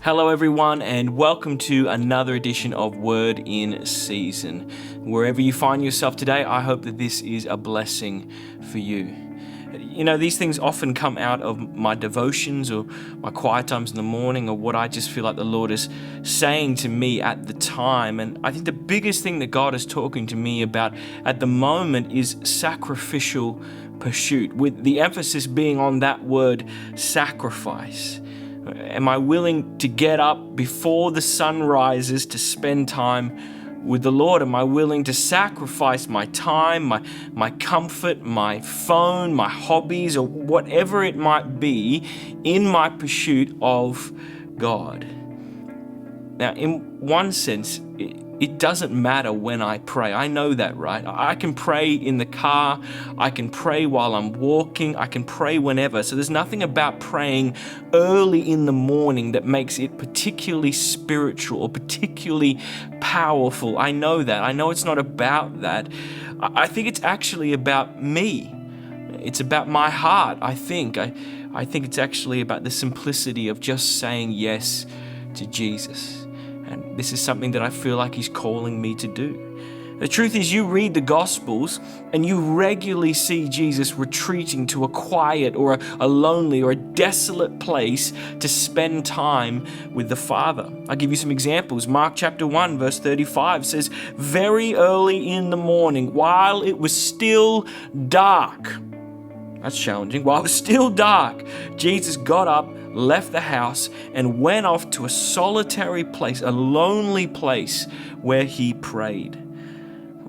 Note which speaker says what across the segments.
Speaker 1: Hello, everyone, and welcome to another edition of Word in Season. Wherever you find yourself today, I hope that this is a blessing for you. You know, these things often come out of my devotions or my quiet times in the morning or what I just feel like the Lord is saying to me at the time. And I think the biggest thing that God is talking to me about at the moment is sacrificial pursuit, with the emphasis being on that word sacrifice. Am I willing to get up before the sun rises to spend time with the Lord? Am I willing to sacrifice my time, my comfort, my phone, my hobbies, or whatever it might be in my pursuit of God? Now, in one sense, it doesn't matter when I pray. I know that, right? I can pray in the car. I can pray while I'm walking. I can pray whenever. So there's nothing about praying early in the morning that makes it particularly spiritual or particularly powerful. I know that. I know it's not about that. I think it's actually about me. It's about my heart, I think. I think it's actually about the simplicity of just saying yes to Jesus. And this is something that I feel like He's calling me to do. The truth is, you read the Gospels and you regularly see Jesus retreating to a quiet or a lonely or a desolate place to spend time with the Father. I'll give you some examples. Mark chapter 1 verse 35 says, "Very early in the morning, while it was still dark," that's challenging. While it was still dark, Jesus got up, left the house, and went off to a solitary place, a lonely place where He prayed.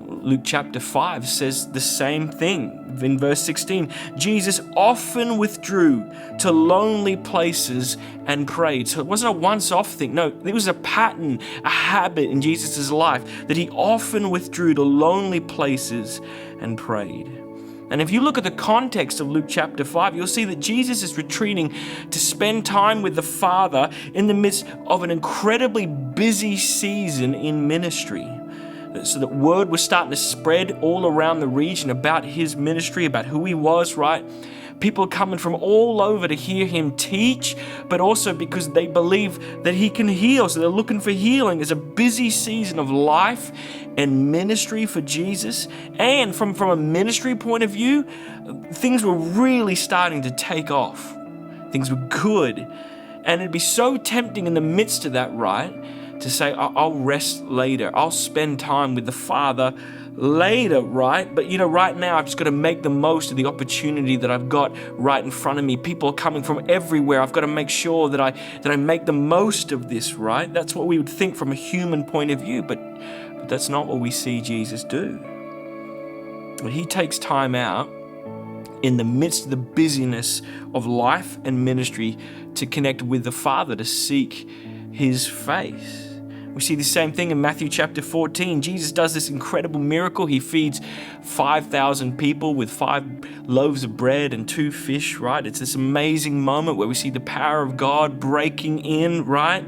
Speaker 1: Luke chapter 5 says the same thing. In verse 16, Jesus often withdrew to lonely places and prayed. So it wasn't a once-off thing. No, it was a pattern, a habit in Jesus' life that He often withdrew to lonely places and prayed. And if you look at the context of Luke chapter 5, you'll see that Jesus is retreating to spend time with the Father in the midst of an incredibly busy season in ministry. So that word was starting to spread all around the region about His ministry, about who He was, right? People coming from all over to hear Him teach, but also because they believe that He can heal. So they're looking for healing. It's a busy season of life and ministry for Jesus. And from a ministry point of view, things were really starting to take off. Things were good. And it'd be so tempting in the midst of that, right, to say, I'll rest later. I'll spend time with the Father later, right? But right now I've just got to make the most of the opportunity that I've got right in front of me. People are coming from everywhere. I've got to make sure that I make the most of this, right? That's what we would think from a human point of view, but that's not what we see Jesus do. He takes time out in the midst of the busyness of life and ministry to connect with the Father, to seek His face. We see the same thing in Matthew chapter 14. Jesus does this incredible miracle. He feeds 5,000 people with 5 loaves of bread and 2 fish, right? It's this amazing moment where we see the power of God breaking in, right?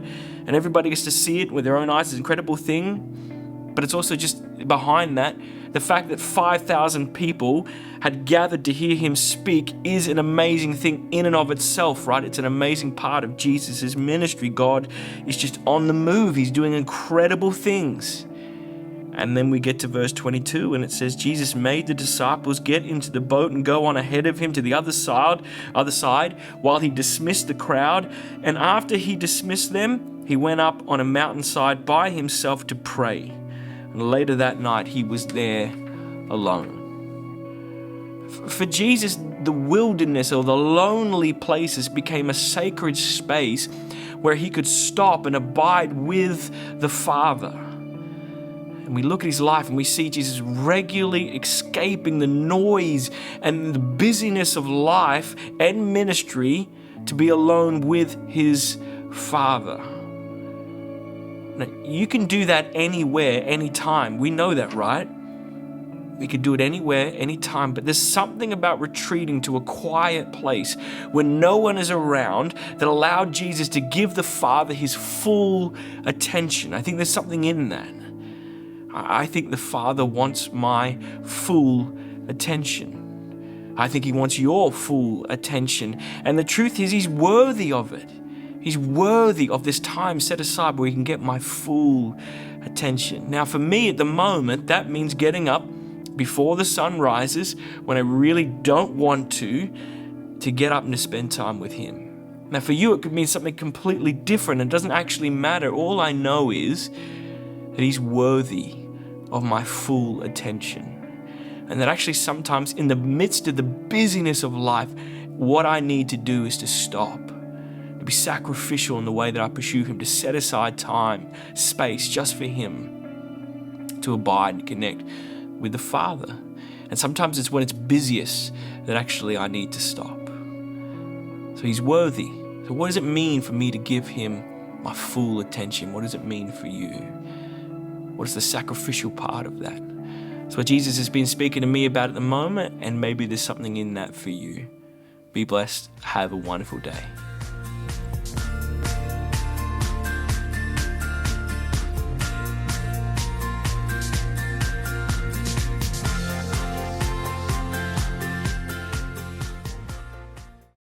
Speaker 1: And everybody gets to see it with their own eyes. It's an incredible thing. But it's also just behind that, the fact that 5,000 people had gathered to hear Him speak is an amazing thing in and of itself, right? It's an amazing part of Jesus' ministry. God is just on the move. He's doing incredible things. And then we get to verse 22 and it says, Jesus made the disciples get into the boat and go on ahead of Him to the other side, while He dismissed the crowd. And after He dismissed them, He went up on a mountainside by Himself to pray. And later that night, He was there alone. For Jesus, the wilderness or the lonely places became a sacred space where He could stop and abide with the Father. And we look at His life and we see Jesus regularly escaping the noise and the busyness of life and ministry to be alone with His Father. Now, you can do that anywhere, anytime. We know that, right? We could do it anywhere, anytime, but there's something about retreating to a quiet place where no one is around that allowed Jesus to give the Father His full attention. I think there's something in that. I think the Father wants my full attention. I think He wants your full attention. And the truth is, He's worthy of it. He's worthy of this time set aside where he can get my full attention. Now, for me at the moment, that means getting up before the sun rises when I really don't want to get up and to spend time with him. Now, for you, it could mean something completely different. It doesn't actually matter. All I know is that he's worthy of my full attention. And that actually sometimes in the midst of the busyness of life, what I need to do is to stop, to be sacrificial in the way that I pursue him, to set aside time, space just for him, to abide and connect with the Father. And sometimes it's when it's busiest that actually I need to stop. So he's worthy. So what does it mean for me to give him my full attention? What does it mean for you? What is the sacrificial part of that? It's what Jesus has been speaking to me about at the moment, and maybe there's something in that for you. Be blessed. Have a wonderful day.